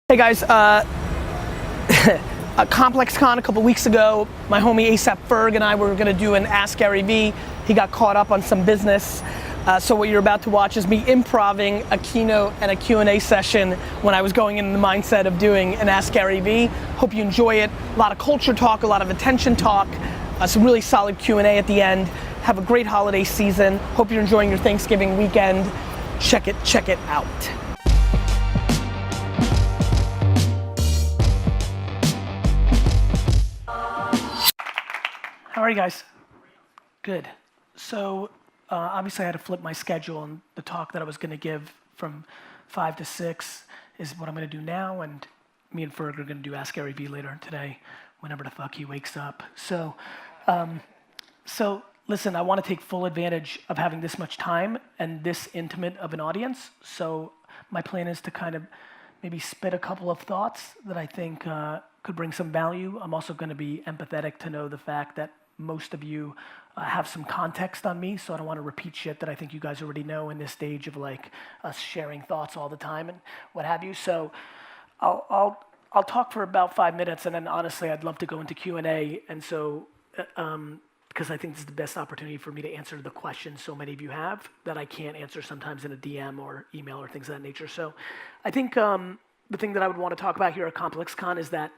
Hey guys, Complexcon a couple weeks ago, my homie ASAP Ferg and I were gonna do an Ask Dailyvee. He got caught up on some business. So what you're about to watch is me improving a keynote and a Q&A session when I was going in the mindset of doing an Ask Dailyvee. Hope you enjoy it. A lot of culture talk, a lot of attention talk, some really solid Q&A at the end. Have a great holiday season. Hope you're enjoying your Thanksgiving weekend. Check it out. How are you guys? Good. So obviously I had to flip my schedule, and the talk that I was going to give from 5 to 6 is what I'm going to do now, and me and Ferg are going to do Ask Dailyvee later today, whenever the fuck he wakes up. So listen, I want to take full advantage of having this much time and this intimate of an audience. So my plan is to kind of maybe spit a couple of thoughts that I think could bring some value. I'm also going to be empathetic to know the fact that most of you have some context on me, so I don't want to repeat shit that I think you guys already know in this stage of like us sharing thoughts all the time and what have you. So I'll talk for about 5 minutes, and then honestly I'd love to go into Q&A, and so because I think this is the best opportunity for me to answer the questions so many of you have that I can't answer sometimes in a DM or email or things of that nature. So I think the thing that I would want to talk about here at Complexcon is that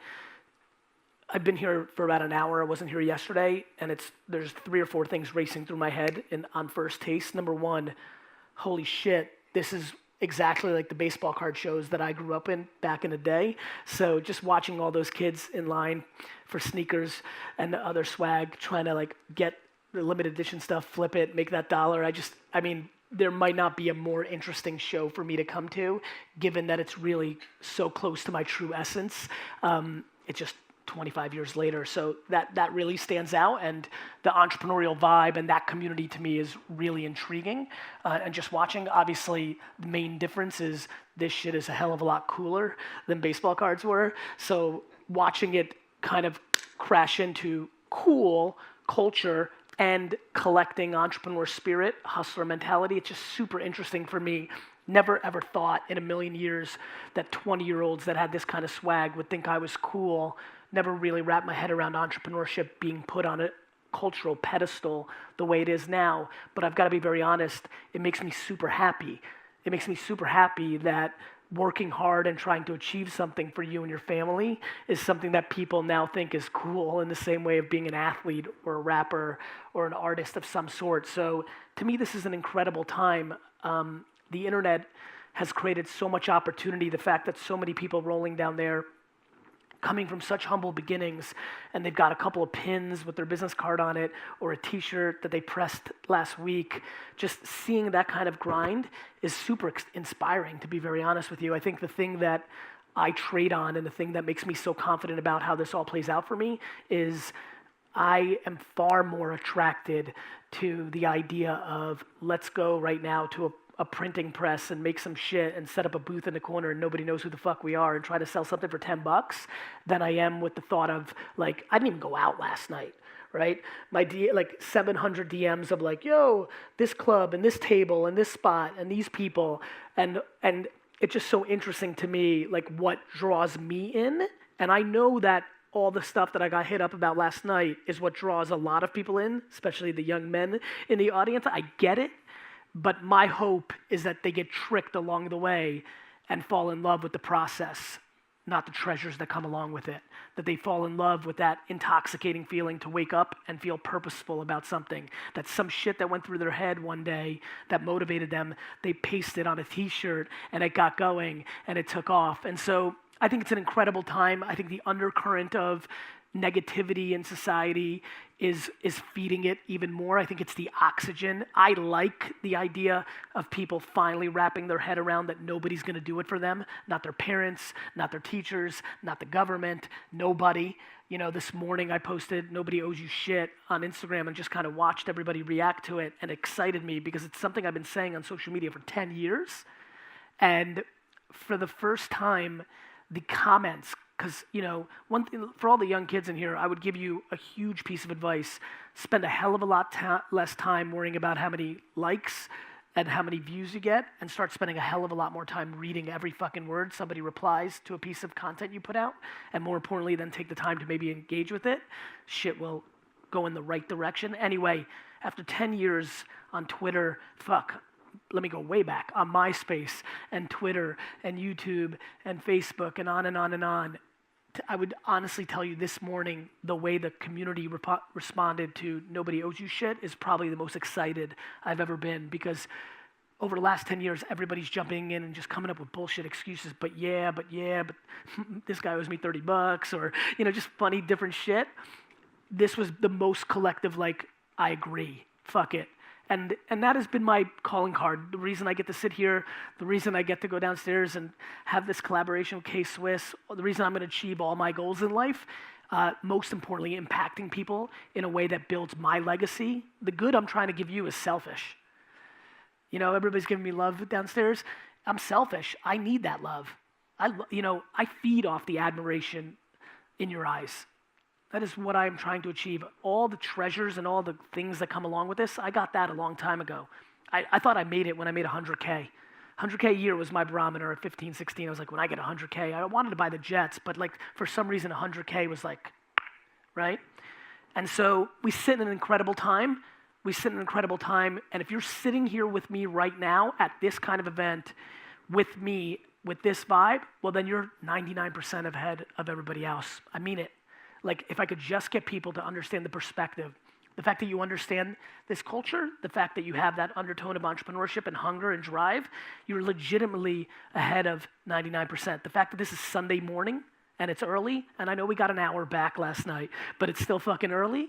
I've been here for about an hour. I wasn't here yesterday, and there's 3 or 4 things racing through my head on first taste. Number one, holy shit, this is exactly like the baseball card shows that I grew up in back in the day. So just watching all those kids in line for sneakers and the other swag, trying to like get the limited edition stuff, flip it, make that dollar. I mean, there might not be a more interesting show for me to come to, given that it's really so close to my true essence. It's just 25 years later, so that really stands out, and the entrepreneurial vibe and that community to me is really intriguing. And just watching, obviously, the main difference is this shit is a hell of a lot cooler than baseball cards were. So watching it kind of crash into cool culture and collecting entrepreneur spirit, hustler mentality, it's just super interesting for me. Never ever thought in a million years that 20-year-olds that had this kind of swag would think I was cool. Never really wrapped my head around entrepreneurship being put on a cultural pedestal the way it is now. But I've got to be very honest, it makes me super happy. It makes me super happy that working hard and trying to achieve something for you and your family is something that people now think is cool, in the same way of being an athlete or a rapper or an artist of some sort. So to me, this is an incredible time. The internet has created so much opportunity. The fact that so many people rolling down there coming from such humble beginnings, and they've got a couple of pins with their business card on it or a t-shirt that they pressed last week. Just seeing that kind of grind is super inspiring, to be very honest with you. I think the thing that I trade on and the thing that makes me so confident about how this all plays out for me is I am far more attracted to the idea of let's go right now to a printing press and make some shit and set up a booth in the corner and nobody knows who the fuck we are and try to sell something for $10 than I am with the thought of like, I didn't even go out last night, right? My like 700 DMs of like, yo, this club and this table and this spot and these people. And it's just so interesting to me, like what draws me in. And I know that all the stuff that I got hit up about last night is what draws a lot of people in, especially the young men in the audience. I get it. But my hope is that they get tricked along the way and fall in love with the process, not the treasures that come along with it. That they fall in love with that intoxicating feeling to wake up and feel purposeful about something. That some shit that went through their head one day that motivated them, they pasted on a t-shirt and it got going and it took off. And so I think it's an incredible time. I think the undercurrent of negativity in society is feeding it even more. I think it's the oxygen. I like the idea of people finally wrapping their head around that nobody's going to do it for them. Not their parents, not their teachers, not the government, nobody. You know, this morning I posted "Nobody Owes You Shit" on Instagram and just kind of watched everybody react to it, and it excited me because it's something I've been saying on social media for 10 years. And for the first time, the comments, because, you know, one thing for all the young kids in here, I would give you a huge piece of advice. Spend a hell of a lot less time worrying about how many likes and how many views you get, and start spending a hell of a lot more time reading every fucking word somebody replies to a piece of content you put out, and more importantly, then take the time to maybe engage with it, shit will go in the right direction. Anyway, after 10 years on Twitter, let me go way back, on MySpace and Twitter and YouTube and Facebook and on and on and on, I would honestly tell you this morning, the way the community responded to Nobody Owes You Shit is probably the most excited I've ever been, because over the last 10 years, everybody's jumping in and just coming up with bullshit excuses, but this guy owes me $30, or, just funny, different shit. This was the most collective, like, I agree, fuck it. And that has been my calling card. The reason I get to sit here, the reason I get to go downstairs and have this collaboration with K-Swiss, the reason I'm going to achieve all my goals in life, most importantly, impacting people in a way that builds my legacy. The good I'm trying to give you is selfish. Everybody's giving me love downstairs. I'm selfish. I need that love. I feed off the admiration in your eyes. That is what I'm trying to achieve. All the treasures and all the things that come along with this, I got that a long time ago. I thought I made it when I made 100K. 100K a year was my barometer at 15, 16. I was like, when I get 100K, I wanted to buy the jets, but like for some reason 100K was like, right? And so we sit in an incredible time. And if you're sitting here with me right now at this kind of event with me, with this vibe, well, then you're 99% ahead of everybody else. I mean it. Like, if I could just get people to understand the perspective, the fact that you understand this culture, the fact that you have that undertone of entrepreneurship and hunger and drive, you're legitimately ahead of 99%. The fact that this is Sunday morning and it's early, and I know we got an hour back last night, but it's still fucking early,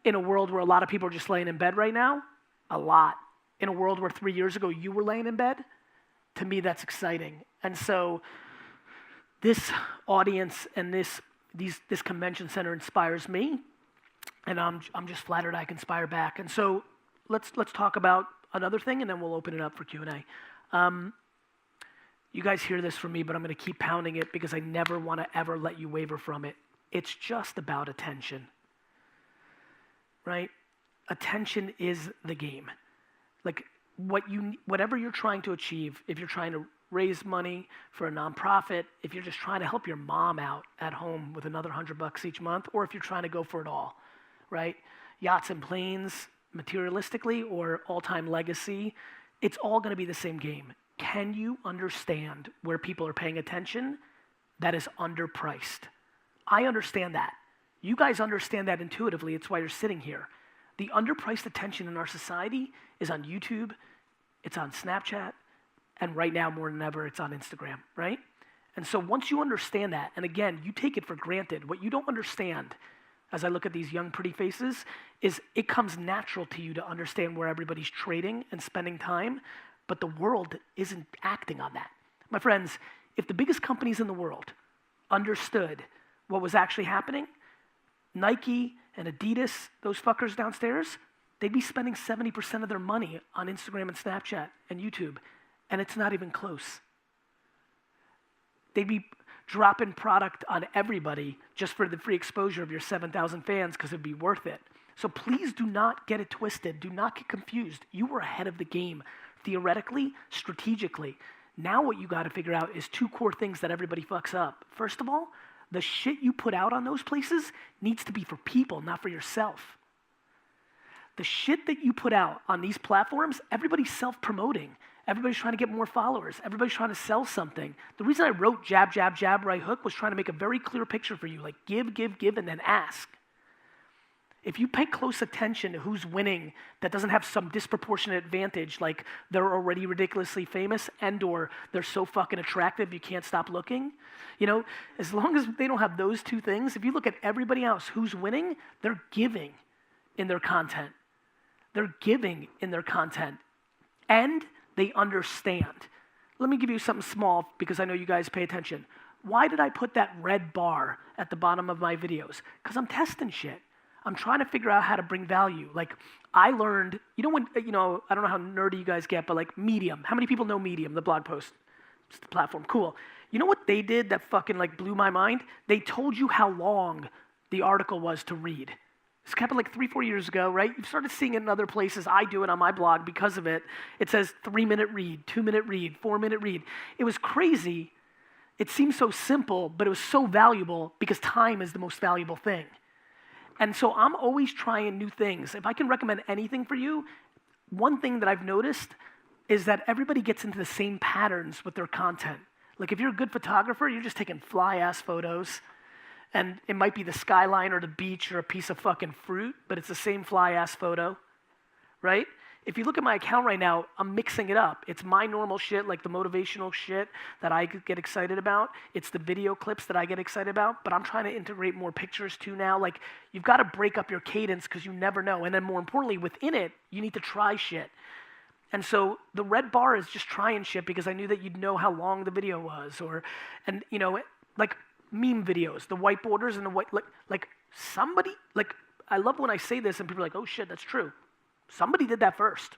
in a world where a lot of people are just laying in bed right now, a lot. In a world where 3 years ago you were laying in bed, to me that's exciting. And so this audience and this convention center inspires me, and I'm just flattered I can inspire back. And so let's talk about another thing, and then we'll open it up for Q&A. You guys hear this from me, but I'm going to keep pounding it because I never want to ever let you waver from it. It's just about attention, right? Attention is the game. Like, whatever you're trying to achieve, if you're trying to raise money for a nonprofit, if you're just trying to help your mom out at home with another $100 each month, or if you're trying to go for it all, right? Yachts and planes, materialistically, or all-time legacy, it's all going to be the same game. Can you understand where people are paying attention that is underpriced? I understand that. You guys understand that intuitively. It's why you're sitting here. The underpriced attention in our society is on YouTube, it's on Snapchat, and right now, more than ever, it's on Instagram, right? And so once you understand that, and again, you take it for granted, what you don't understand, as I look at these young, pretty faces, is it comes natural to you to understand where everybody's trading and spending time, but the world isn't acting on that. My friends, if the biggest companies in the world understood what was actually happening, Nike and Adidas, those fuckers downstairs, they'd be spending 70% of their money on Instagram and Snapchat and YouTube, and it's not even close. They'd be dropping product on everybody just for the free exposure of your 7,000 fans because it'd be worth it. So please do not get it twisted. Do not get confused. You were ahead of the game, theoretically, strategically. Now what you got to figure out is two core things that everybody fucks up. First of all, the shit you put out on those places needs to be for people, not for yourself. The shit that you put out on these platforms, everybody's self-promoting. Everybody's trying to get more followers. Everybody's trying to sell something. The reason I wrote jab, jab, jab, right hook was trying to make a very clear picture for you, like give, give, give, and then ask. If you pay close attention to who's winning that doesn't have some disproportionate advantage, like they're already ridiculously famous and or they're so fucking attractive you can't stop looking, as long as they don't have those two things, if you look at everybody else who's winning, they're giving in their content. They're giving in their content. And they understand. Let me give you something small because I know you guys pay attention. Why did I put that red bar at the bottom of my videos? Because I'm testing shit. I'm trying to figure out how to bring value. Like, I learned, I don't know how nerdy you guys get, but like Medium. How many people know Medium, the blog post? It's the platform. Cool. You know what they did that fucking like blew my mind? They told you how long the article was to read. This happened like 3-4 years ago, right? You've started seeing it in other places. I do it on my blog because of it. It says 3-minute read, 2-minute read, 4-minute read. It was crazy. It seemed so simple, but it was so valuable because time is the most valuable thing. And so I'm always trying new things. If I can recommend anything for you, one thing that I've noticed is that everybody gets into the same patterns with their content. Like if you're a good photographer, you're just taking fly-ass photos, and it might be the skyline or the beach or a piece of fucking fruit, but it's the same fly-ass photo, right? If you look at my account right now, I'm mixing it up. It's my normal shit, like the motivational shit that I get excited about. It's the video clips that I get excited about, but I'm trying to integrate more pictures too now. Like, you've got to break up your cadence because you never know. And then more importantly, within it, you need to try shit. And so the red bar is just trying shit because I knew that you'd know how long the video was, and you know, like meme videos, the white borders and the white, like somebody, like, I love when I say this and people are like, oh shit, that's true. Somebody did that first.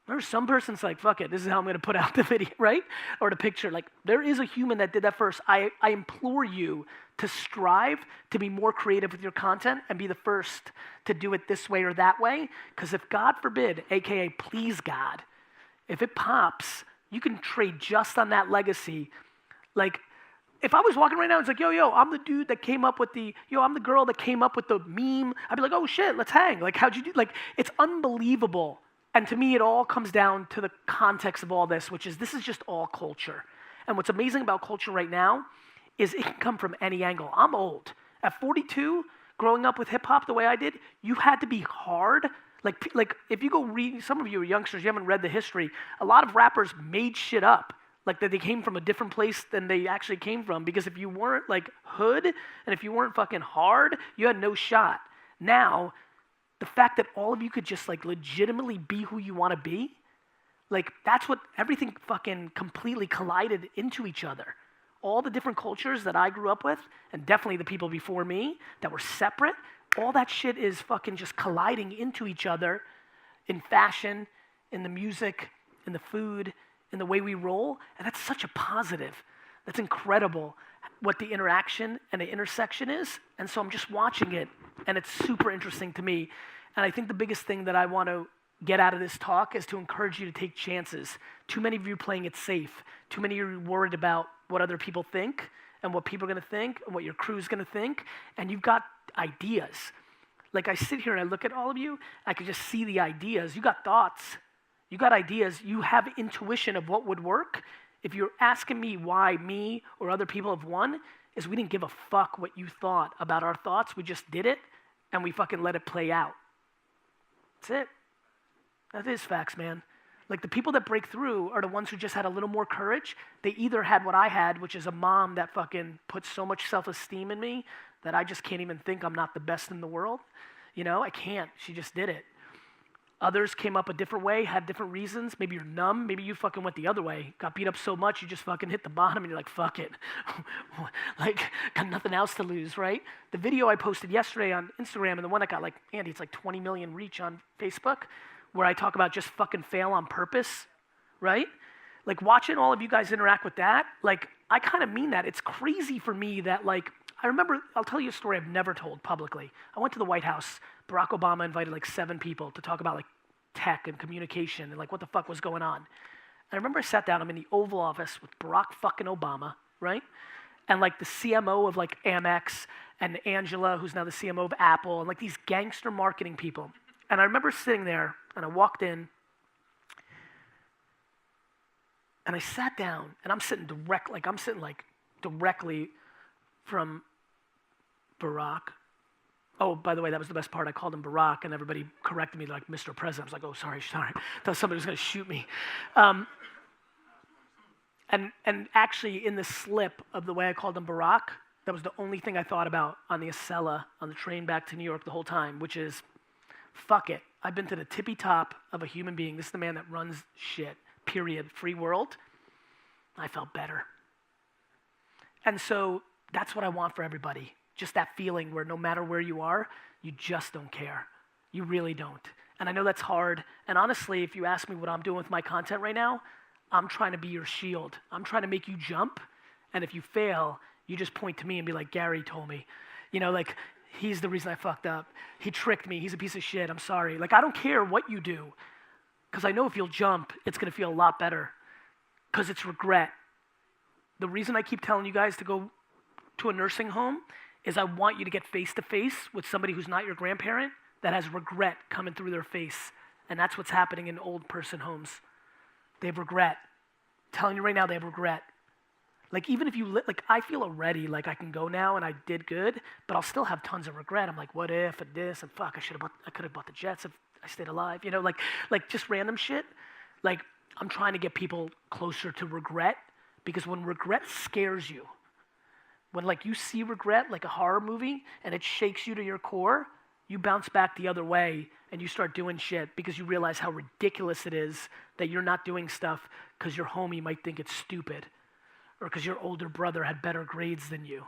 There's some person's like, fuck it, this is how I'm gonna put out the video, right? Or the picture, like, there is a human that did that first. I implore you to strive to be more creative with your content and be the first to do it this way or that way, because if God forbid, AKA please God, if it pops, you can trade just on that legacy. Like, if I was walking right now, it's like, yo, I'm the dude that came up with I'm the girl that came up with the meme. I'd be like, oh shit, let's hang. Like, how'd you do? Like, it's unbelievable. And to me, it all comes down to the context of all this, which is this is just all culture. And what's amazing about culture right now is it can come from any angle. I'm old. At 42, growing up with hip hop the way I did, you had to be hard. Like if you go read, some of you are youngsters, you haven't read the history. A lot of rappers made shit up. Like that they came from a different place than they actually came from, because if you weren't like hood and if you weren't fucking hard, you had no shot. Now, the fact that all of you could just like legitimately be who you want to be, like that's what everything fucking completely collided into each other. All the different cultures that I grew up with, and definitely the people before me that were separate, all that shit is fucking just colliding into each other in fashion, in the music, in the food, in the way we roll, and that's such a positive. That's incredible what the interaction and the intersection is, and so I'm just watching it, and it's super interesting to me. And I think the biggest thing that I want to get out of this talk is to encourage you to take chances. Too many of you are playing it safe. Too many of you are worried about what other people think and what people are going to think and what your crew is going to think, and you've got ideas. Like I sit here and I look at all of you, I can just see the ideas. You got thoughts. You got ideas, you have intuition of what would work. If you're asking me why me or other people have won, is we didn't give a fuck what you thought about our thoughts. We just did it, and we fucking let it play out. That's it. That is facts, man. Like the people that break through are the ones who just had a little more courage. They either had what I had, which is a mom that fucking put so much self-esteem in me that I just can't even think I'm not the best in the world. You know, I can't. She just did it. Others came up a different way, had different reasons. Maybe you're numb. Maybe you fucking went the other way. Got beat up so much, you just fucking hit the bottom and you're like, fuck it. Like, got nothing else to lose, right? The video I posted yesterday on Instagram and the one that got like, Andy, it's like 20 million reach on Facebook, where I talk about just fucking fail on purpose, right? Like watching all of you guys interact with that, like I kind of mean that. It's crazy for me that like, I remember, I'll tell you a story I've never told publicly. I went to the White House. Barack Obama invited like 7 people to talk about like tech and communication and like what the fuck was going on. And I remember I sat down, I'm in the Oval Office with Barack fucking Obama, right? And like the CMO of like Amex and Angela, who's now the CMO of Apple, and like these gangster marketing people. And I remember sitting there and I walked in and I sat down and I'm sitting directly from Barack. Oh, by the way, that was the best part. I called him Barack, and everybody corrected me like Mr. President. I was like, oh, sorry. Thought somebody was going to shoot me. And actually, in the slip of the way I called him Barack, that was the only thing I thought about on the Acela, on the train back to New York the whole time, which is, fuck it. I've been to the tippy top of a human being. This is the man that runs shit, period, free world. I felt better. And so that's what I want for everybody. Just that feeling where no matter where you are, you just don't care. You really don't. And I know that's hard. And honestly, if you ask me what I'm doing with my content right now, I'm trying to be your shield. I'm trying to make you jump. And if you fail, you just point to me and be like, Gary told me. You know, like, He's the reason I fucked up. He tricked me. He's a piece of shit. I'm sorry. Like, I don't care what you do, because I know if you'll jump, it's going to feel a lot better, because it's regret. The reason I keep telling you guys to go to a nursing home is I want you to get face-to-face with somebody who's not your grandparent that has regret coming through their face. And that's what's happening in old person homes. They have regret. I'm telling you right now, they have regret. Like, even if you, like, I feel already like I can go now and I did good, but I'll still have tons of regret. I'm like, what if, and this, and fuck, I could have bought the Jets if I stayed alive. You know, like just random shit. Like, I'm trying to get people closer to regret, because when regret scares you, when like you see regret like a horror movie and it shakes you to your core, you bounce back the other way and you start doing shit because you realize how ridiculous it is that you're not doing stuff because your homie might think it's stupid, or because your older brother had better grades than you,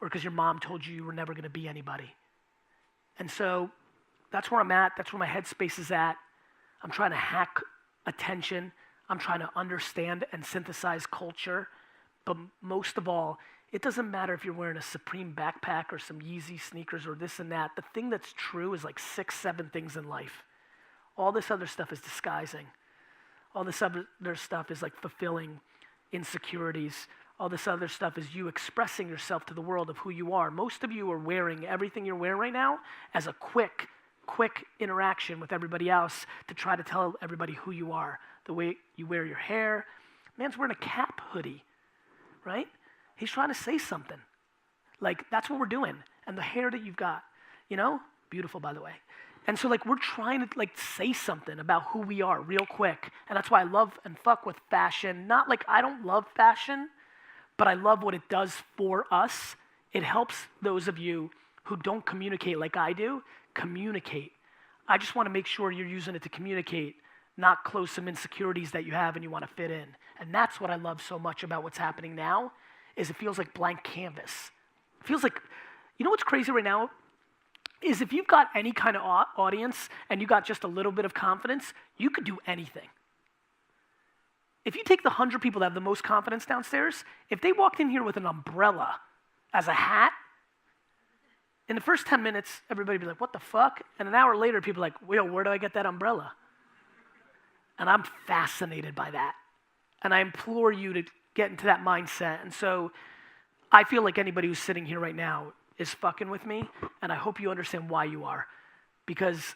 or because your mom told you you were never going to be anybody. And so that's where I'm at. That's where my headspace is at. I'm trying to hack attention. I'm trying to understand and synthesize culture. But most of all, it doesn't matter if you're wearing a Supreme backpack or some Yeezy sneakers or this and that. The thing that's true is like 6, 7 things in life. All this other stuff is disguising. All this other stuff is like fulfilling insecurities. All this other stuff is you expressing yourself to the world of who you are. Most of you are wearing everything you're wearing right now as a quick interaction with everybody else to try to tell everybody who you are. The way you wear your hair. Man's wearing a cap hoodie, right? He's trying to say something. Like, that's what we're doing. And the hair that you've got, you know? Beautiful, by the way. And so, like, we're trying to, like, say something about who we are real quick. And that's why I love and fuck with fashion. Not like I don't love fashion, but I love what it does for us. It helps those of you who don't communicate like I do, communicate. I just want to make sure you're using it to communicate, not close some insecurities that you have and you want to fit in. And that's what I love so much about what's happening now, is it feels like blank canvas. It feels like, you know what's crazy right now? Is if you've got any kind of audience and you got just a little bit of confidence, you could do anything. If you take the 100 people that have the most confidence downstairs, if they walked in here with an umbrella as a hat, in the first 10 minutes, everybody would be like, what the fuck? And an hour later, people are like, yo, where do I get that umbrella? And I'm fascinated by that. And I implore you to get into that mindset. And so I feel like anybody who's sitting here right now is fucking with me, and I hope you understand why you are. Because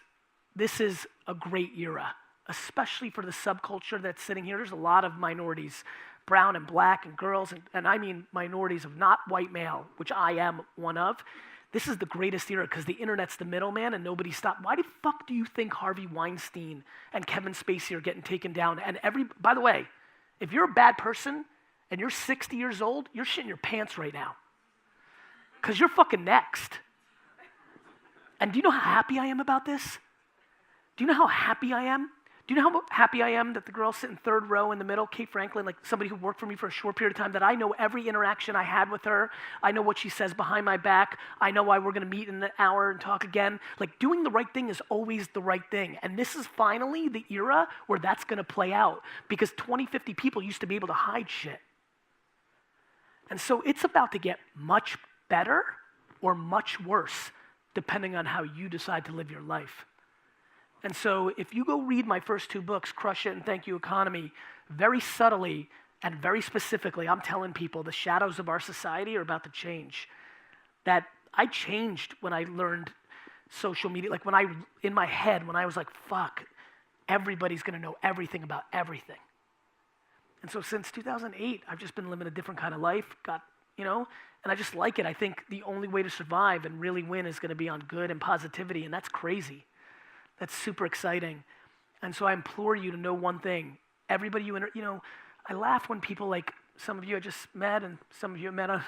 this is a great era, especially for the subculture that's sitting here. There's a lot of minorities, brown and black and girls, and I mean minorities of not white male, which I am one of. This is the greatest era because the internet's the middleman and nobody stopped. Why the fuck do you think Harvey Weinstein and Kevin Spacey are getting taken down? And by the way, if you're a bad person and you're 60 years old, you're shitting your pants right now. Because you're fucking next. And do you know how happy I am about this? Do you know how happy I am? Do you know how happy I am that the girl sitting third row in the middle, Kate Franklin, like somebody who worked for me for a short period of time, that I know every interaction I had with her. I know what she says behind my back. I know why we're going to meet in an hour and talk again. Like, doing the right thing is always the right thing. And this is finally the era where that's going to play out, because 20, 50 people used to be able to hide shit. And so it's about to get much better or much worse, depending on how you decide to live your life. And so if you go read my first 2 books, Crush It and Thank You Economy, very subtly and very specifically, I'm telling people the shadows of our society are about to change. That I changed when I learned social media. Like in my head, when I was like, fuck, everybody's gonna know everything about everything. And so since 2008, I've just been living a different kind of life, and I just like it. I think the only way to survive and really win is gonna be on good and positivity, and that's crazy. That's super exciting. And so I implore you to know one thing. Everybody I laugh when people, like some of you I just met and some of you I met on,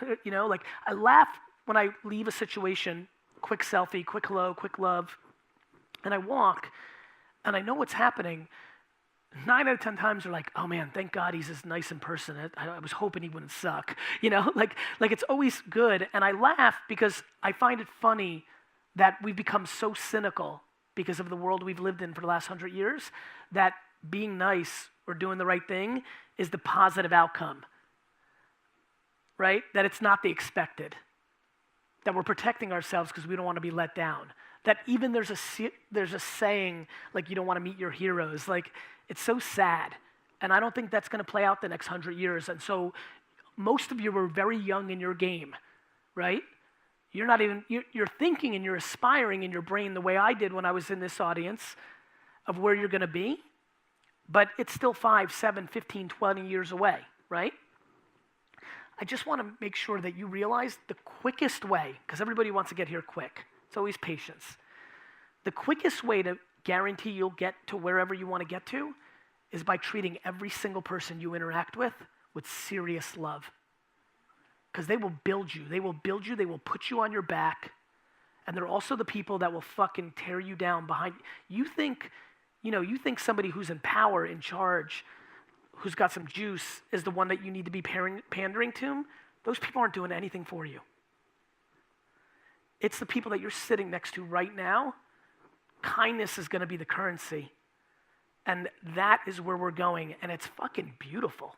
like I laugh when I leave a situation, quick selfie, quick hello, quick love, and I walk and I know what's happening. 9 out of 10 times they're like, oh man, thank God he's this nice in person. I was hoping he wouldn't suck. Like it's always good. And I laugh because I find it funny that we've become so cynical because of the world we've lived in for the last 100 years, that being nice or doing the right thing is the positive outcome, right? That it's not the expected. that we're protecting ourselves because we don't want to be let down. That even there's a saying, like, you don't want to meet your heroes. Like, it's so sad. And I don't think that's going to play out the next 100 years. And so most of you were very young in your game, right? You're thinking and you're aspiring in your brain the way I did when I was in this audience of where you're going to be. But it's still 5, 7, 15, 20 years away, right? I just want to make sure that you realize the quickest way, because everybody wants to get here quick. It's always patience. The quickest way to guarantee you'll get to wherever you want to get to is by treating every single person you interact with serious love. Because they will build you. They will build you. They will put you on your back. And they're also the people that will fucking tear you down behind. You think somebody who's in power, in charge, who's got some juice is the one that you need to be pandering to. Those people aren't doing anything for you. It's the people that you're sitting next to right now. Kindness is going to be the currency. And that is where we're going. And it's fucking beautiful.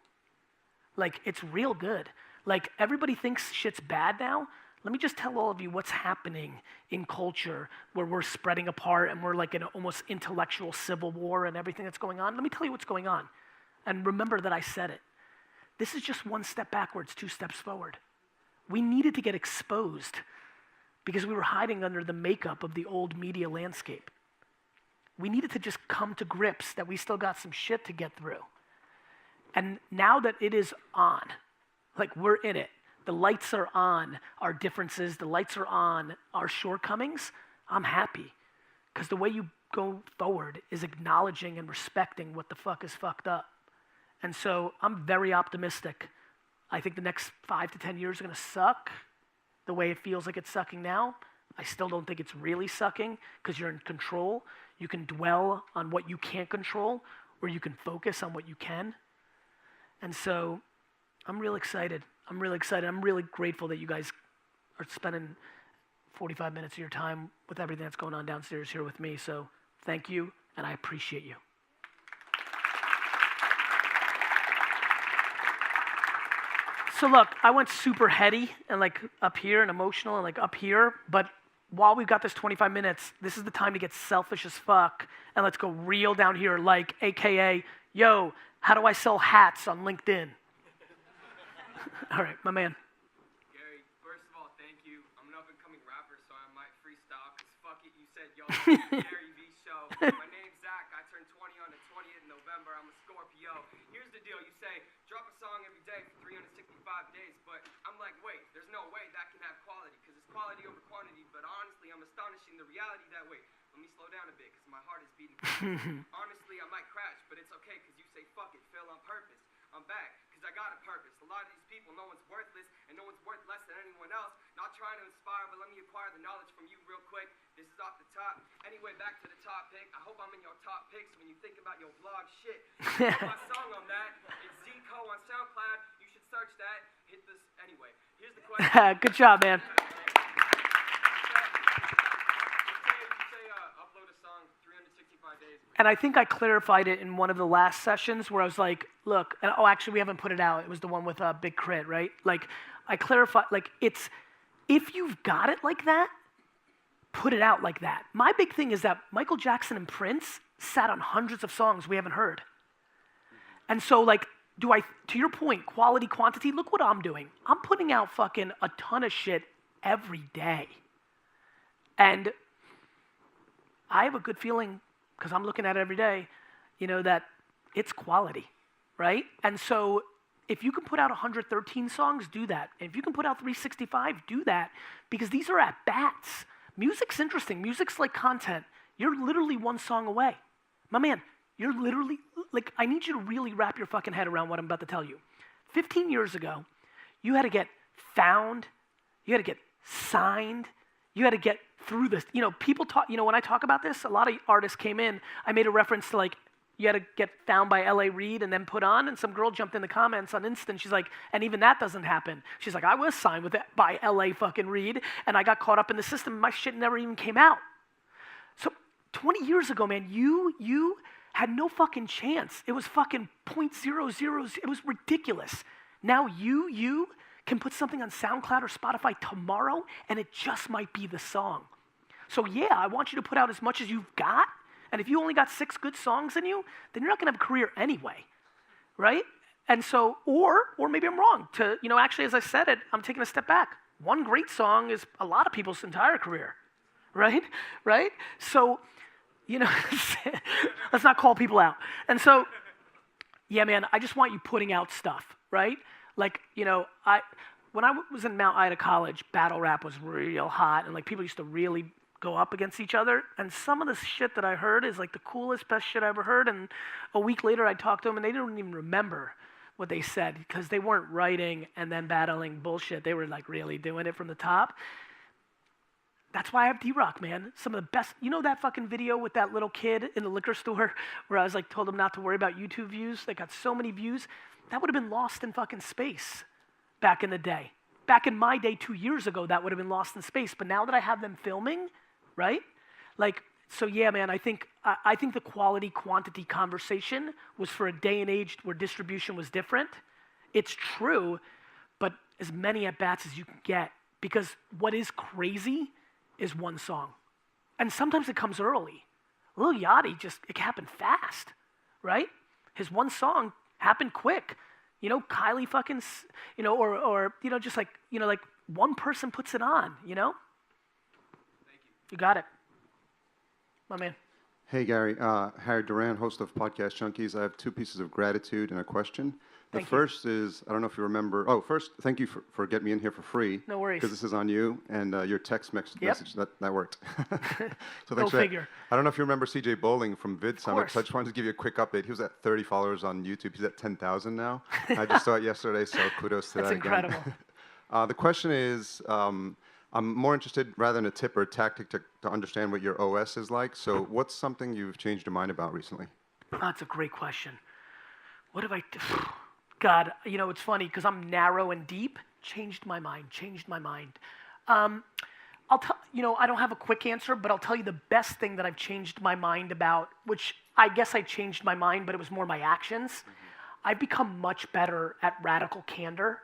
Like, it's real good. Like, everybody thinks shit's bad now. Let me just tell all of you what's happening in culture where we're spreading apart and we're like in an almost intellectual civil war and everything that's going on. Let me tell you what's going on. And remember that I said it. This is just 1 step backwards, 2 steps forward. We needed to get exposed because we were hiding under the makeup of the old media landscape. We needed to just come to grips that we still got some shit to get through. And now that it is on, like, we're in it, the lights are on our differences, the lights are on our shortcomings, I'm happy. Because the way you go forward is acknowledging and respecting what the fuck is fucked up. And so I'm very optimistic. I think the next 5 to 10 years are going to suck the way it feels like it's sucking now. I still don't think it's really sucking because you're in control. You can dwell on what you can't control, or you can focus on what you can. And so I'm real excited. I'm really grateful that you guys are spending 45 minutes of your time with everything that's going on downstairs here with me. So thank you, and I appreciate you. So look, I went super heady and like up here and emotional and like up here, but while we've got this 25 minutes, this is the time to get selfish as fuck and let's go real down here, like AKA, yo, how do I sell hats on LinkedIn? All right, my man. Gary, first of all, thank you. I'm an up-and-coming rapper, so I might freestyle, because fuck it, you said, yo, Dailyvee show. My name's Zach. I turned 20 on the 20th of November. I'm a Scorpio. Here's the deal. You say, drop a song every day for 365 days, but I'm like, wait, there's no way that can have quality, because it's quality over quantity, but honestly, I'm astonishing the reality that way. Let me slow down a bit, because my heart is beating. Honestly, I might crash, but it's okay, because you say, fuck it, Phil, on purpose. I'm back, because I got a purpose. A lot of these people, no one's worthless, and no one's worth less than anyone else. Not trying to inspire, but let me acquire the knowledge from you real quick. This is off the top. Anyway, back to the top pick. I hope I'm in your top picks when you think about your vlog shit. My song on that, it's Zico on SoundCloud. You should search that. Hit this. Anyway, here's the question. Good job, man. Upload a song 365 days. And I think I clarified it in one of the last sessions where I was like, look, and actually we haven't put it out. It was the one with Big Crit, right? Like, I clarified, like, it's, if you've got it like that, put it out like that. My big thing is that Michael Jackson and Prince sat on hundreds of songs we haven't heard. And so, like, to your point, quality, quantity, look what I'm doing. I'm putting out fucking a ton of shit every day. And I have a good feeling, because I'm looking at it every day, that it's quality, right? And so if you can put out 113 songs, do that. And if you can put out 365, do that, because these are at bats. Music's interesting. Music's like content. You're literally one song away. My man, you're literally, like, I need you to really wrap your fucking head around what I'm about to tell you. 15 years ago, you had to get found, you had to get signed, you had to get through this. People talk, when I talk about this, a lot of artists came in, I made a reference to like, you had to get found by L.A. Reid and then put on, and some girl jumped in the comments on Insta, and she's like, and even that doesn't happen. She's like, I was signed by L.A. fucking Reid, and I got caught up in the system, and my shit never even came out. So 20 years ago, man, you had no fucking chance. It was fucking .00, it was ridiculous. Now you can put something on SoundCloud or Spotify tomorrow, and it just might be the song. So yeah, I want you to put out as much as you've got, and if you only got 6 good songs in you, then you're not gonna have a career anyway, right? And so, or maybe I'm wrong. Actually, as I said it, I'm taking a step back. One great song is a lot of people's entire career, right? Right? So, let's not call people out. And so, yeah, man, I just want you putting out stuff, right? Like, when I was in Mount Ida College, battle rap was real hot, and like people used to really go up against each other. And some of the shit that I heard is like the coolest, best shit I ever heard. And a week later, I talked to them, and they didn't even remember what they said because they weren't writing and then battling bullshit. They were like really doing it from the top. That's why I have D-Rock, man. Some of the best. You know that fucking video with that little kid in the liquor store where I was like, told him not to worry about YouTube views? They got so many views. That would have been lost in fucking space back in the day. Back in my day 2 years ago, that would have been lost in space. But now that I have them filming, right? Like, so yeah, man, I think the quality quantity conversation was for a day and age where distribution was different. It's true, but as many at-bats as you can get, because what is crazy is one song. And sometimes it comes early. Lil Yachty it happened fast, right? His one song happened quick. Kylie fucking, or just like, like one person puts it on, Thank you. You got it. My man. Hey, Gary. Harry Duran, host of Podcast Junkies. I have 2 pieces of gratitude and a question. The first is, I don't know if you remember. Oh, first, thank you for getting me in here for free. No worries. Because this is on you, and your text message, that worked. So Go figure. I don't know if you remember CJ Bowling from Vid Summit, course. so I just wanted to give you a quick update. He was at 30 followers on YouTube. He's at 10,000 now. I just saw it yesterday, so kudos to that again. That's incredible. The question is, I'm more interested, rather than a tip or a tactic, to understand what your OS is like. So what's something you've changed your mind about recently? That's a great question. What have I... God, it's funny because I'm narrow and deep. Changed my mind. I'll tell I don't have a quick answer, but I'll tell you the best thing that I've changed my mind about, which I guess I changed my mind, but it was more my actions. Mm-hmm. I've become much better at radical candor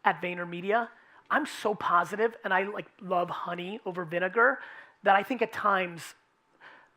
at VaynerMedia. I'm so positive, and I love honey over vinegar, that I think at times,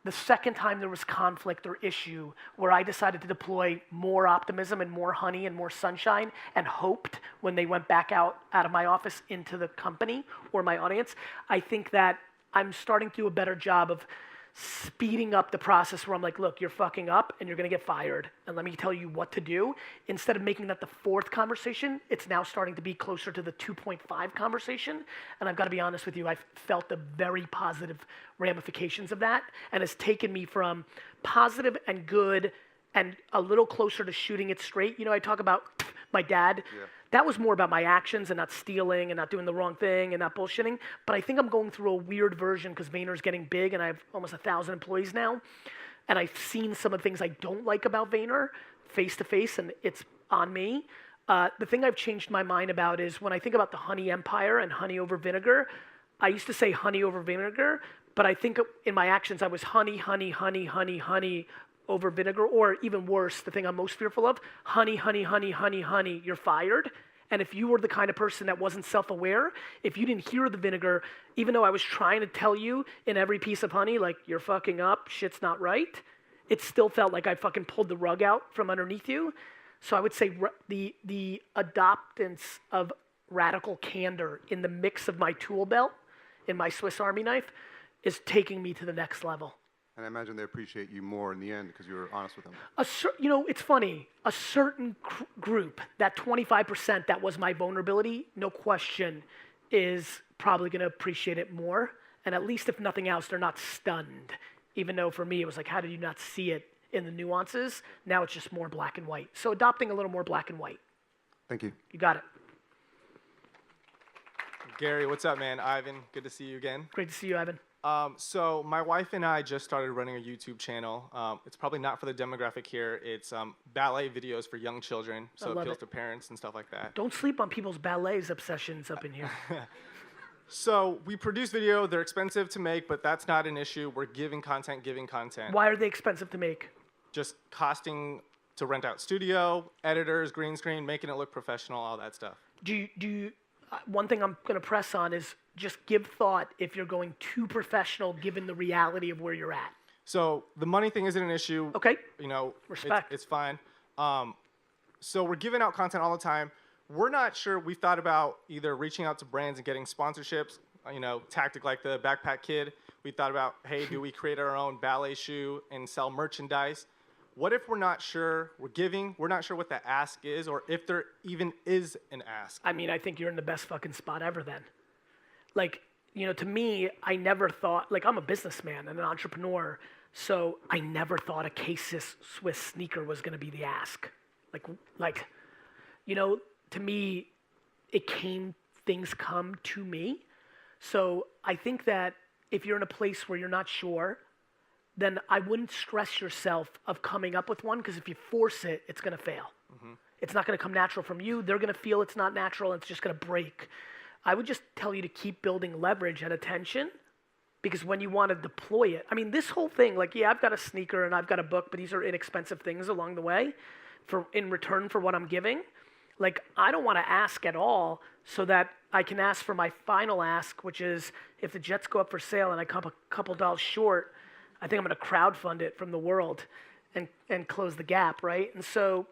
the second time there was conflict or issue where I decided to deploy more optimism and more honey and more sunshine and hoped when they went back out of my office into the company or my audience, I think that I'm starting to do a better job of speeding up the process where I'm like, look, you're fucking up and you're gonna get fired, and let me tell you what to do. Instead of making that the 4th conversation, it's now starting to be closer to the 2.5 conversation. And I've got to be honest with you, I've felt the very positive ramifications of that, and it's taken me from positive and good and a little closer to shooting it straight. I talk about my dad. Yeah. That was more about my actions and not stealing and not doing the wrong thing and not bullshitting. But I think I'm going through a weird version because Vayner's getting big and I have almost 1,000 employees now. And I've seen some of the things I don't like about Vayner face to face, and it's on me. The thing I've changed my mind about is when I think about the honey empire and honey over vinegar, I used to say honey over vinegar, but I think in my actions I was honey, honey, honey, honey, honey over vinegar, or even worse, the thing I'm most fearful of, honey, honey, honey, honey, honey, you're fired. And if you were the kind of person that wasn't self-aware, if you didn't hear the vinegar, even though I was trying to tell you in every piece of honey, like, you're fucking up, shit's not right, it still felt like I fucking pulled the rug out from underneath you. So I would say the adoptance of radical candor in the mix of my tool belt, in my Swiss Army knife, is taking me to the next level. And I imagine they appreciate you more in the end because you were honest with them. It's funny. A certain group, that 25% that was my vulnerability, no question, is probably going to appreciate it more. And at least if nothing else, they're not stunned. Even though for me, it was like, how did you not see it in the nuances? Now it's just more black and white. So adopting a little more black and white. Thank you. You got it. Gary, what's up, man? Ivan, good to see you again. Great to see you, Ivan. So my wife and I just started running a YouTube channel. It's probably not for the demographic here. It's ballet videos for young children, so it appeals to parents and stuff like that. Don't sleep on people's ballets obsessions up in here. So we produce video. They're expensive to make, but that's not an issue. We're giving content. Why are they expensive to make? Just costing to rent out studio, editors, green screen, making it look professional, all that stuff. Do you one thing I'm going to press on is just give thought if you're going too professional given the reality of where you're at. So the money thing isn't an issue. Okay. You know, Respect. It's fine. So we're giving out content all the time. We're not sure. We've thought about either reaching out to brands and getting sponsorships, you know, tactic like the Backpack Kid. We thought about, hey, do we create our own ballet shoe and sell merchandise? What if we're not sure? We're not sure what the ask is, or if there even is an ask. I mean, I think you're in the best fucking spot ever then. Like, you know, to me, I never thought, like, I'm a businessman and an entrepreneur, so I never thought a K-Swiss sneaker was going to be the ask. Like, you know, to me, things come to me. So I think that if you're in a place where you're not sure, then I wouldn't stress yourself of coming up with one, because if you force it, it's going to fail. Mm-hmm. It's not going to come natural from you. They're going to feel it's not natural, and it's just going to break. I would just tell you to keep building leverage and attention, because when you want to deploy it, I mean, this whole thing, like, yeah, I've got a sneaker and I've got a book, but these are inexpensive things along the way in return for what I'm giving. Like, I don't want to ask at all so that I can ask for my final ask, which is if the Jets go up for sale and I come a couple dollars short, I think I'm going to crowdfund it from the world and close the gap, right? And so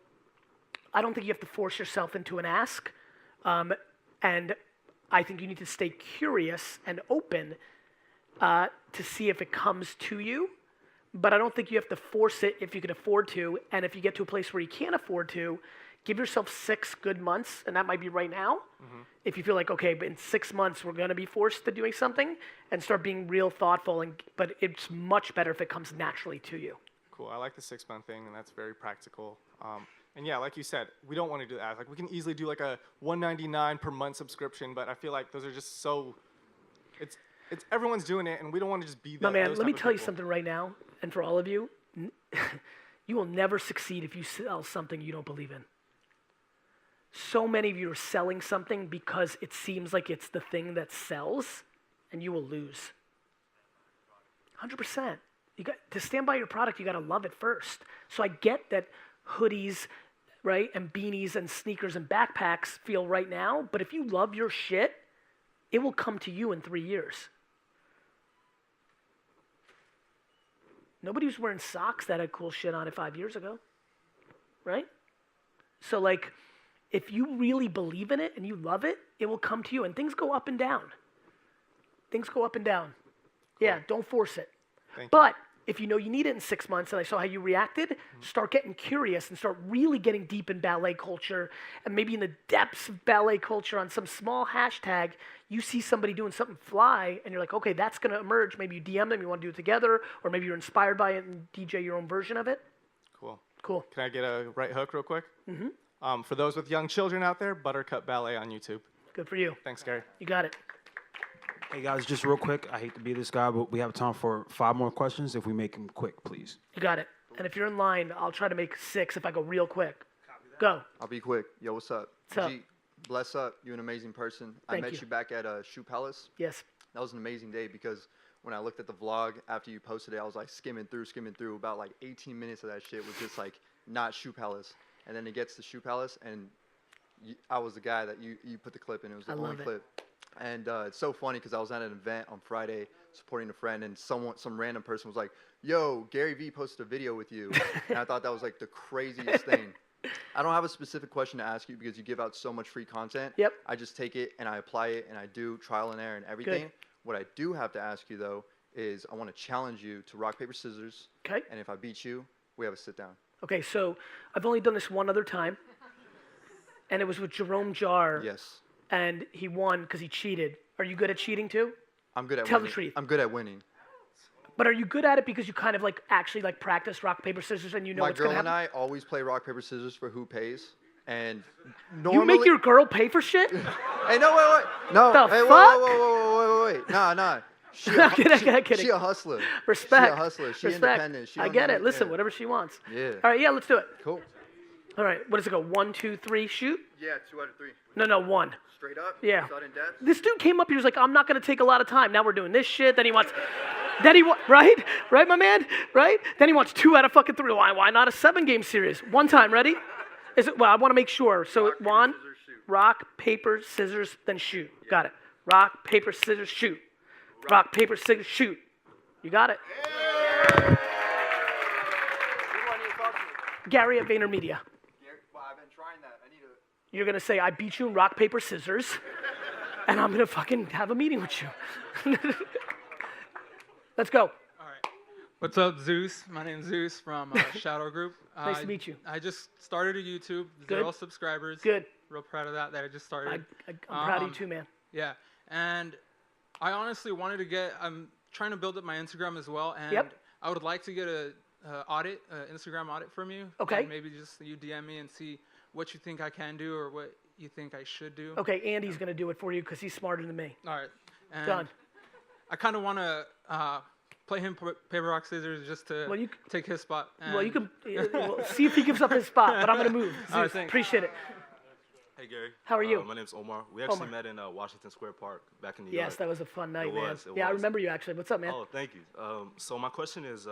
I don't think you have to force yourself into an ask. And I think you need to stay curious and open to see if it comes to you. But I don't think you have to force it if you can afford to. And if you get to a place where you can't afford to, give yourself 6 good months, and that might be right now. Mm-hmm. If you feel like, okay, but in 6 months we're going to be forced to doing something, and start being real thoughtful. But it's much better if it comes naturally to you. Cool. I like the 6-month thing, and that's very practical. And yeah, like you said, we don't want to do that. Like, we can easily do like a $199 per month subscription, but I feel like those are just so. It's everyone's doing it, and we don't want to just be that. No, man. Let me tell you something right now, and for all of you, you will never succeed if you sell something you don't believe in. So many of you are selling something because it seems like it's the thing that sells, and you will lose. 100%. You got to stand by your product. You got to love it first. So I get that hoodies, right, and beanies and sneakers and backpacks feel right now, but if you love your shit, it will come to you in 3 years. Nobody was wearing socks that had cool shit on it 5 years ago, right? So, like, if you really believe in it and you love it, it will come to you. And things go up and down. Things go up and down. Cool. Yeah, don't force it. But if you know you need it in 6 months, and I saw how you reacted, start getting curious and start really getting deep in ballet culture, and maybe in the depths of ballet culture on some small hashtag, you see somebody doing something fly, and you're like, okay, that's going to emerge. Maybe you DM them, you want to do it together, or maybe you're inspired by it and DJ your own version of it. Cool. Can I get a right hook real quick? Mm-hmm. For those with young children out there, Buttercup Ballet on YouTube. Good for you. Thanks, Gary. You got it. Hey, guys, just real quick. I hate to be this guy, but we have time for 5 more questions if we make them quick, please. You got it. And if you're in line, I'll try to make 6 if I go real quick. Go. I'll be quick. Yo, what's up? What's up? G, bless up. You're an amazing person. Thank I met you. you back at Shoe Palace. Yes. That was an amazing day because when I looked at the vlog after you posted it, I was like skimming through. About like 18 minutes of that shit was just like not Shoe Palace. And then it gets to Shoe Palace, and I was the guy that you put the clip in. It was the only clip. And it's so funny because I was at an event on Friday supporting a friend, and some random person was like, yo, Gary Vee posted a video with you. And I thought that was like the craziest thing. I don't have a specific question to ask you because you give out so much free content. Yep. I just take it and I apply it and I do trial and error and everything. Good. What I do have to ask you, though, is I want to challenge you to rock, paper, scissors. Okay. And if I beat you, we have a sit down. Okay, so I've only done this one other time, and it was with Jerome Jarre. Yes. And he won because he cheated. Are you good at cheating too? I'm good at Tell winning. the truth. I'm good at winning. But are you good at it because you kind of like actually like practice rock, paper, scissors, and you know My what's going girl to happen? and I always play rock, paper, scissors for who pays. And You normally... make your girl pay for shit? Hey, no, wait. No. The hey, fuck? Wait. Nah. I'm kidding. She a hustler. Respect. She a hustler. She Respect. independent. She I get it. Listen, yeah. whatever she wants. Yeah. All right, yeah, let's do it. Cool. All right, what does it go? 1, 2, 3, shoot? Yeah, 2 out of 3. No, 1. Straight up? Yeah. Sudden death? This dude came up, he was like, I'm not going to take a lot of time. Now we're doing this shit. Then he wants, right? Right, my man? Right? Then he wants 2 out of fucking 3. Why not a 7-game series? One time, ready? Well, I want to make sure. So, Juan, rock, paper, scissors, then shoot. Got it. Rock, paper, scissors, shoot. Rock, paper, scissors, shoot. You got it. Gary at VaynerMedia. Well, I've been trying that. I need to. You're going to say, I beat you in rock, paper, scissors, and I'm going to fucking have a meeting with you. Let's go. All right. What's up, Zeus? My name's Zeus from Shadow Group. Nice to meet you. I just started a YouTube. Good. 0 subscribers. Good. Real proud of that I just started. I'm proud of you too, man. Yeah. And I honestly wanted to I'm trying to build up my Instagram as well. And Yep. I would like to get a Instagram audit from you. Okay. And maybe just you DM me and see what you think I can do or what you think I should do. Okay, Andy's going to do it for you because he's smarter than me. All right. And Done. I kind of want to play him paper, rock, scissors just to take his spot. Well, you can we'll see if he gives up his spot, but I'm going to move. All right, Zeus, thanks. appreciate it. Hey Gary. How are you? My name's Omar. We actually Omar. met in Washington Square Park back in New Yes, York. that was a fun night, man. It Yeah, I was. remember you actually. What's up, man? Oh, thank you. So my question is,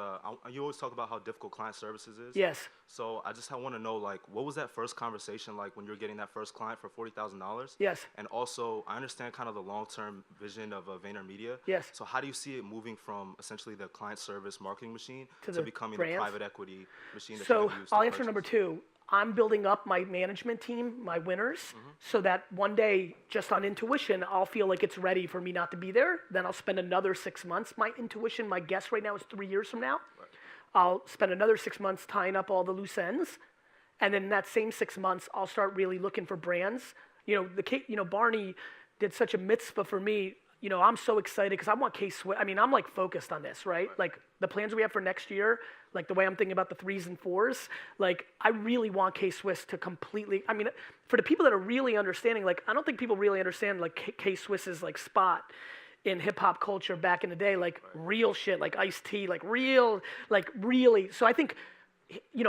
you always talk about how difficult client services is. Yes. So I just want to know, like, what was that first conversation like when you were getting that first client for $40,000? Yes. And also, I understand kind of the long-term vision of VaynerMedia. Yes. So how do you see it moving from essentially the client service marketing machine To to the becoming brands? the private equity machine that So you can use to I'll answer number purchase? 2. I'm building up my management team, my winners, so that one day, just on intuition, I'll feel like it's ready for me not to be there. Then I'll spend another 6 months. My intuition, my guess right now is 3 years from now. Right. I'll spend another 6 months tying up all the loose ends. And then in that same 6 months, I'll start really looking for brands. Barney did such a mitzvah for me. I'm so excited because I want K-Swiss. I mean, I'm like focused on this, right? Like the plans we have for next year, like the way I'm thinking about the 3s and 4s, like I really want K-Swiss to completely, I mean, for the people that are really understanding, like I don't think people really understand like K-Swiss's like spot in hip hop culture back in the day, like real shit, like Ice-T, like real, like really. So I think,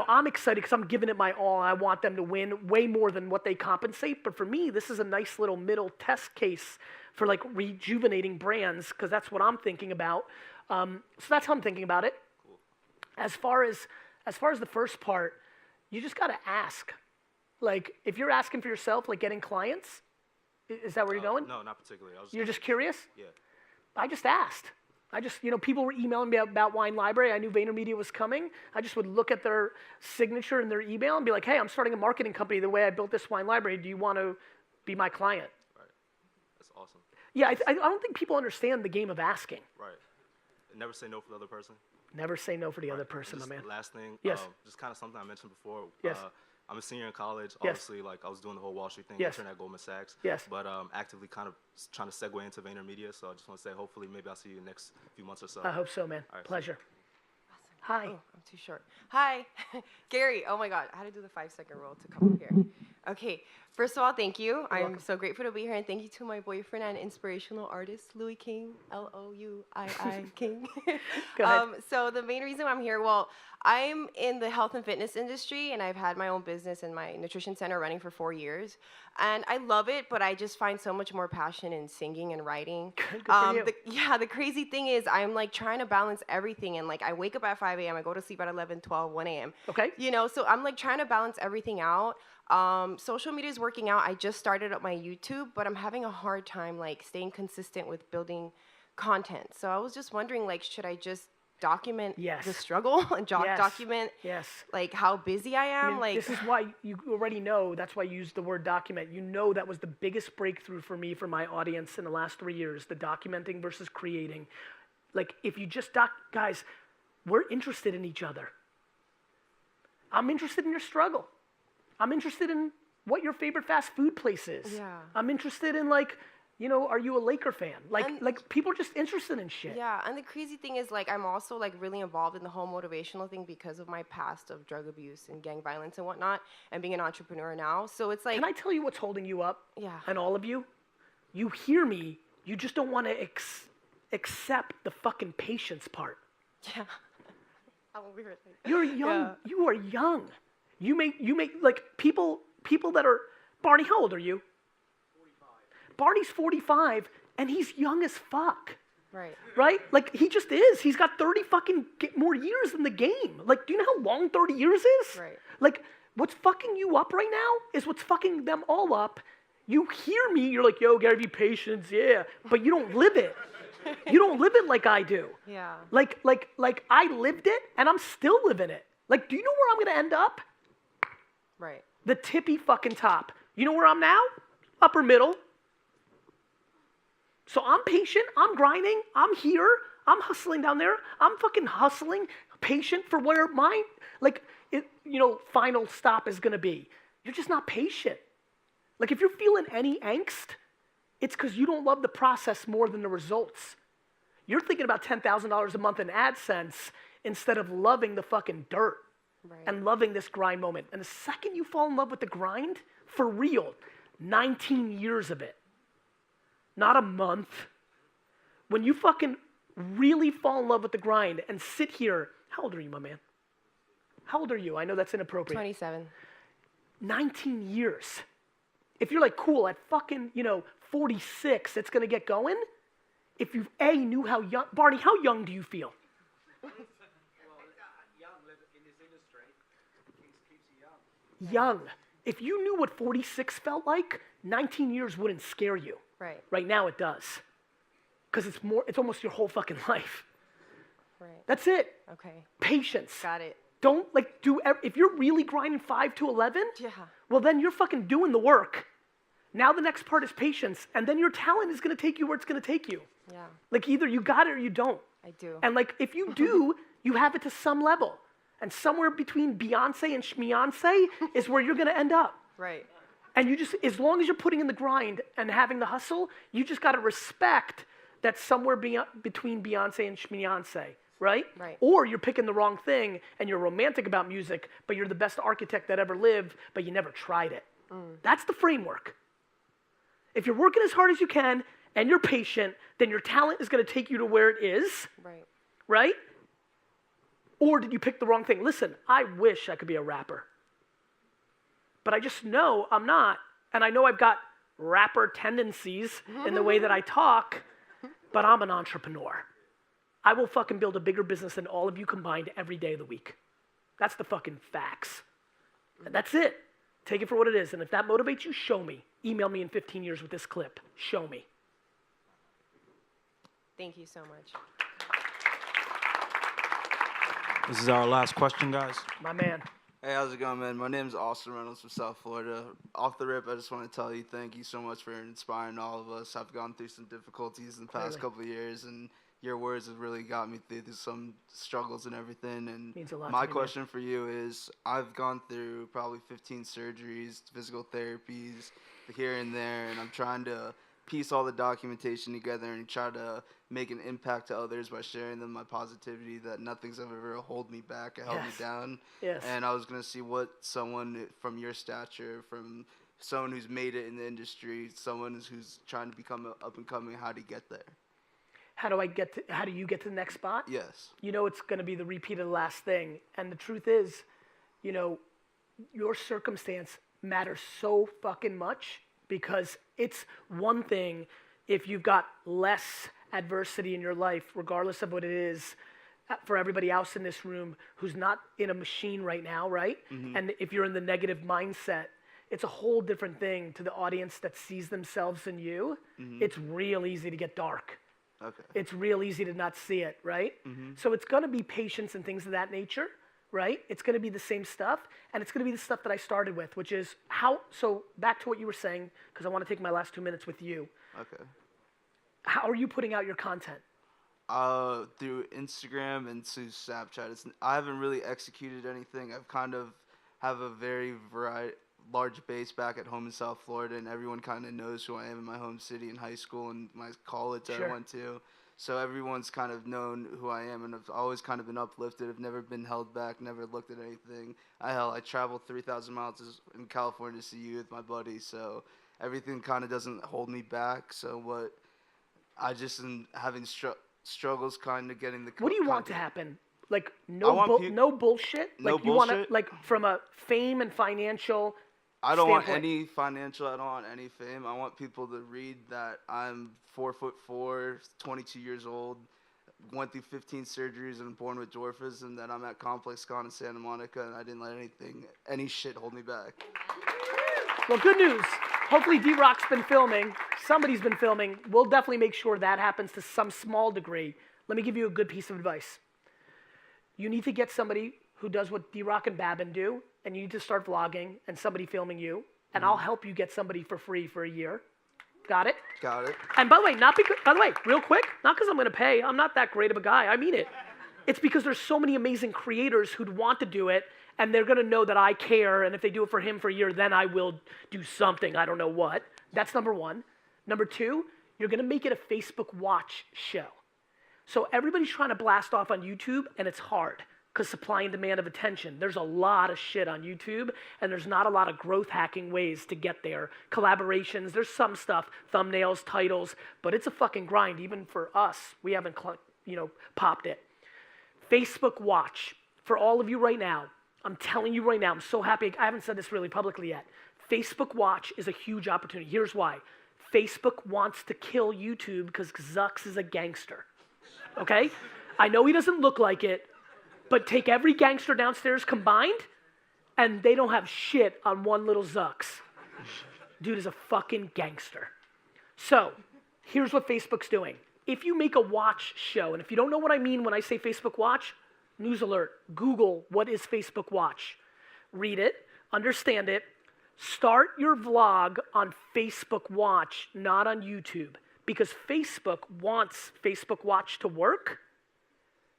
I'm excited because I'm giving it my all and I want them to win way more than what they compensate. But for me, this is a nice little middle test case for like rejuvenating brands because that's what I'm thinking about. So that's how I'm thinking about it. Cool. As far as the first part, you just got to ask. Like if you're asking for yourself, like getting clients, is that where you're going? No, not particularly. You're just curious? Yeah. I just asked. People were emailing me about Wine Library. I knew VaynerMedia was coming. I just would look at their signature and their email and be like, hey, I'm starting a marketing company the way I built this wine library. Do you want to be my client? Right. That's awesome. Yeah, I don't think people understand the game of asking. Right. Never say no for the other person. Never say no for the other Right. person, my Just man. Last thing. Yes. Just kind of something I mentioned before. Yes. I'm a senior in college. Yes. Obviously, like I was doing the whole Wall Street thing, Yes. intern at Goldman Sachs. Yes. But actively kind of trying to segue into VaynerMedia. So I just want to say, hopefully, maybe I'll see you in the next few months or so. I hope so, man. All right, Pleasure. Hi. Oh, I'm too short. Hi, Gary. Oh my God, I had to do the 5-second rule to come up here. Okay, first of all, thank you. I'm so grateful to be here, and thank you to my boyfriend and inspirational artist, Louis King, Louii King. Go ahead. So the main reason I'm here, well, I'm in the health and fitness industry, and I've had my own business and my nutrition center running for 4 years, and I love it. But I just find so much more passion in singing and writing. Good for you. The crazy thing is I'm like trying to balance everything, and like I wake up at 5 a.m. I go to sleep at 11, 12, 1 a.m. Okay. So I'm like trying to balance everything out. Social media is working out. I just started up my YouTube, but I'm having a hard time like staying consistent with building content. So I was just wondering, like, should I just document Yes. the struggle and Yes. document Yes. like how busy I am? I mean, like this is why you already know. That's why I used the word document. You know that was the biggest breakthrough for me, for my audience in the last 3 years, the documenting versus creating. Like, if you just guys, we're interested in each other. I'm interested in your struggle. I'm interested in what your favorite fast food place is. Yeah. I'm interested in, like, are you a Laker fan? And- Like people are just interested in shit. Yeah, and the crazy thing is, like, I'm also like really involved in the whole motivational thing because of my past of drug abuse and gang violence and whatnot, and being an entrepreneur now. So it's like, Can I tell you what's holding you up? Yeah. And all of you? You hear me, you just don't want to accept the fucking patience part. yeah, I won't be hurt. You're young. Yeah. You are young. You make like people that are, Barney, how old are you? 45. Barney's 45 and he's young as fuck. Right. Right? Like he just is. He's got 30 fucking more years in the game. Like, do you know how long 30 years is? Right. Like, what's fucking you up right now is what's fucking them all up You hear me, you're like, yo, Gary Vee, patience, yeah. But you don't live it. You don't live it like I do. Yeah. Like I lived it, and I'm still living it. Like, do you know where I'm gonna end up? Right. The tippy fucking top. You know where I'm now? Upper middle. So I'm patient, I'm grinding, I'm here, I'm hustling down there, I'm fucking hustling, patient for where my, final stop is gonna be. You're just not patient. Like if you're feeling any angst, it's because you don't love the process more than the results. You're thinking about $10,000 a month in AdSense instead of loving the fucking dirt and loving this grind moment. And the second you fall in love with the grind, for real, 19 years of it, not a month. When you fucking really fall in love with the grind and sit here, how old are you, my man? How old are you? I know that's inappropriate. 27. 19 years. If you're like, cool, at fucking, 46, it's gonna get going. If you knew how young, Barney, how young do you feel? Young. If you knew what 46 felt like, 19 years wouldn't scare you. Right. Right now it does. Because it's almost your whole fucking life. Right. That's it. Okay. Patience. Got it. Don't if you're really grinding 5 to 11, Yeah. well then you're fucking doing the work. Now the next part is patience, and then your talent is gonna take you where it's gonna take you. Yeah. Like either you got it or you don't. I do. And like if you do, you have it to some level. And somewhere between Beyonce and Schmeyonce is where you're gonna end up. Right. And you just, as long as you're putting in the grind and having the hustle, you just gotta respect that somewhere between Beyonce and Schmeyonce, right? Right. Or you're picking the wrong thing and you're romantic about music, but you're the best architect that ever lived, but you never tried it. That's the framework. If you're working as hard as you can and you're patient, then your talent is gonna take you to where it is, Right. right? Or did you pick the wrong thing? Listen, I wish I could be a rapper. But I just know I'm not. And I know I've got rapper tendencies in the way that I talk, but I'm an entrepreneur. I will fucking build a bigger business than all of you combined every day of the week. That's the fucking facts. And that's it. Take it for what it is. And if that motivates you, show me. Email me in 15 years with this clip. Show me. Thank you so much. This is our last question, guys. My man. Hey, how's it going, man? My name's Austin Reynolds from South Florida. Off the rip, I just want to tell you thank you so much for inspiring all of us. I've gone through some difficulties in the past couple of years, and your words have really got me through some struggles and everything. And Means a lot my to me, question for you is, I've gone through probably 15 surgeries, physical therapies, here and there, and I'm trying to piece all the documentation together and try to make an impact to others by sharing them my positivity, that nothing's ever hold me back or held me down. Yes. And I was going to see what someone from your stature, from someone who's made it in the industry, someone who's trying to become up and coming, how to get there. How do you get to the next spot? Yes. You know it's going to be the repeat of the last thing. And the truth is, your circumstance matters so fucking much, because it's one thing if you've got less adversity in your life, regardless of what it is, for everybody else in this room who's not in a machine right now, right? Mm-hmm. And if you're in the negative mindset, it's a whole different thing to the audience that sees themselves in you. Mm-hmm. It's real easy to get dark. Okay. It's real easy to not see it, right? Mm-hmm. So it's gonna be patience and things of that nature, right? It's gonna be the same stuff, and it's gonna be the stuff that I started with, which is so back to what you were saying, because I wanna take my last 2 minutes with you. Okay. How are you putting out your content? Through Instagram and through Snapchat. I haven't really executed anything. I've kind of have a very large base back at home in South Florida, and everyone kind of knows who I am in my home city, in high school and my college that I went to. So everyone's kind of known who I am, and I've always kind of been uplifted. I've never been held back, never looked at anything. I traveled 3,000 miles in California to see you with my buddy, so everything kind of doesn't hold me back. So I just am having struggles kind of getting the What do you want to happen? Like no bullshit? No like you want to, bullshit? like from a fame and financial I don't want standpoint. any financial. I don't want any fame. I want people to read that I'm 4'4", 22 years old, went through 15 surgeries and born with dwarfism, that I'm at Complexcon in Santa Monica, and I didn't let any shit hold me back. Well, good news. hopefully D-Rock's been filming. Somebody's been filming. We'll definitely make sure that happens to some small degree. Let me give you a good piece of advice. You need to get somebody who does what D-Rock and Babin do, and you need to start vlogging and somebody filming you, and I'll help you get somebody for free for a year. Got it? Got it. And by the way, real quick, not because I'm gonna pay, I'm not that great of a guy, I mean it. It's because there's so many amazing creators who'd want to do it, and they're gonna know that I care, and if they do it for him for a year, then I will do something, I don't know what. That's number one. Number two, you're gonna make it a Facebook Watch show. So everybody's trying to blast off on YouTube, and it's hard, because supply and demand of attention. There's a lot of shit on YouTube, and there's not a lot of growth hacking ways to get there. Collaborations, there's some stuff, thumbnails, titles, but it's a fucking grind, even for us. We haven't, popped it. Facebook Watch, for all of you right now, I'm telling you right now, I'm so happy, I haven't said this really publicly yet. Facebook Watch is a huge opportunity. Here's why. Facebook wants to kill YouTube because Zucks is a gangster, okay? I know he doesn't look like it, but take every gangster downstairs combined, and they don't have shit on one little Zucks. Dude is a fucking gangster. So, here's what Facebook's doing. If you make a watch show, and if you don't know what I mean when I say Facebook Watch, news alert, Google what is Facebook Watch. Read it, understand it, start your vlog on Facebook Watch, not on YouTube, because Facebook wants Facebook Watch to work,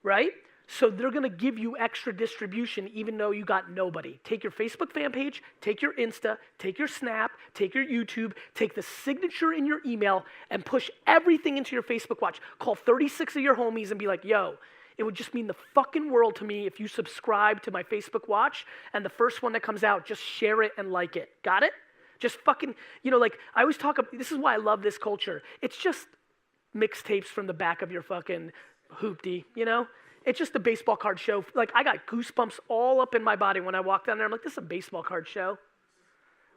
right? So they're gonna give you extra distribution even though you got nobody. Take your Facebook fan page, take your Insta, take your Snap, take your YouTube, take the signature in your email and push everything into your Facebook Watch. Call 36 of your homies and be like, yo, it would just mean the fucking world to me if you subscribe to my Facebook Watch and the first one that comes out, just share it and like it. Got it? Just fucking, I always talk about, this is why I love this culture. It's just mixtapes from the back of your fucking hoopty, It's just a baseball card show. Like, I got goosebumps all up in my body when I walked down there. I'm like, this is a baseball card show,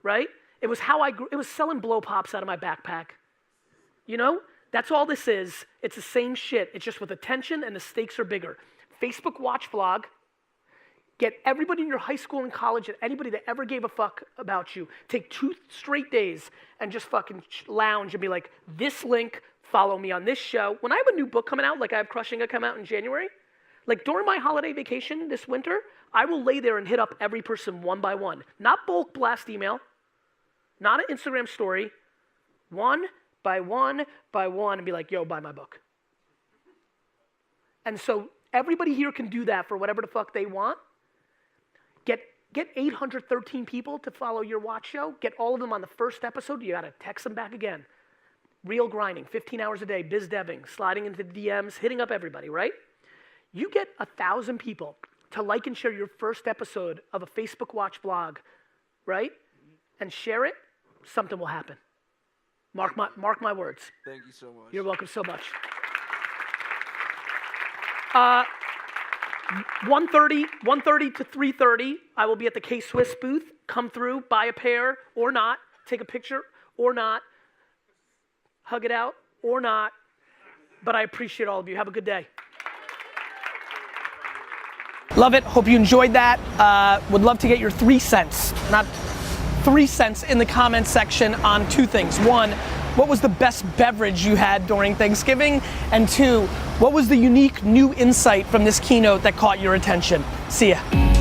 right? It was how I grew. It was selling blow pops out of my backpack. That's all this is. It's the same shit. It's just with attention and the stakes are bigger. Facebook Watch vlog. Get everybody in your high school and college and anybody that ever gave a fuck about you. Take 2 straight days and just fucking lounge and be like, this link, follow me on this show. When I have a new book coming out, like I have Crushing It come out in January, like during my holiday vacation this winter, I will lay there and hit up every person one by one. Not bulk blast email, not an Instagram story, one by one by one and be like, yo, buy my book. And so everybody here can do that for whatever the fuck they want. Get 813 people to follow your watch show. Get all of them on the first episode. You gotta text them back again. Real grinding, 15 hours a day, biz deving, sliding into DMs, hitting up everybody, right? You get 1,000 people to like and share your first episode of a Facebook Watch vlog, right? And share it, something will happen. Mark my words. Thank you so much. You're welcome so much. 1:30 to 3:30, I will be at the K-Swiss booth. Come through, buy a pair or not, take a picture or not, hug it out or not, but I appreciate all of you. Have a good day. Love it. Hope you enjoyed that. Would love to get your 3 cents, not 3 cents in the comments section on 2 things. 1, what was the best beverage you had during Thanksgiving? And 2, what was the unique new insight from this keynote that caught your attention? See ya.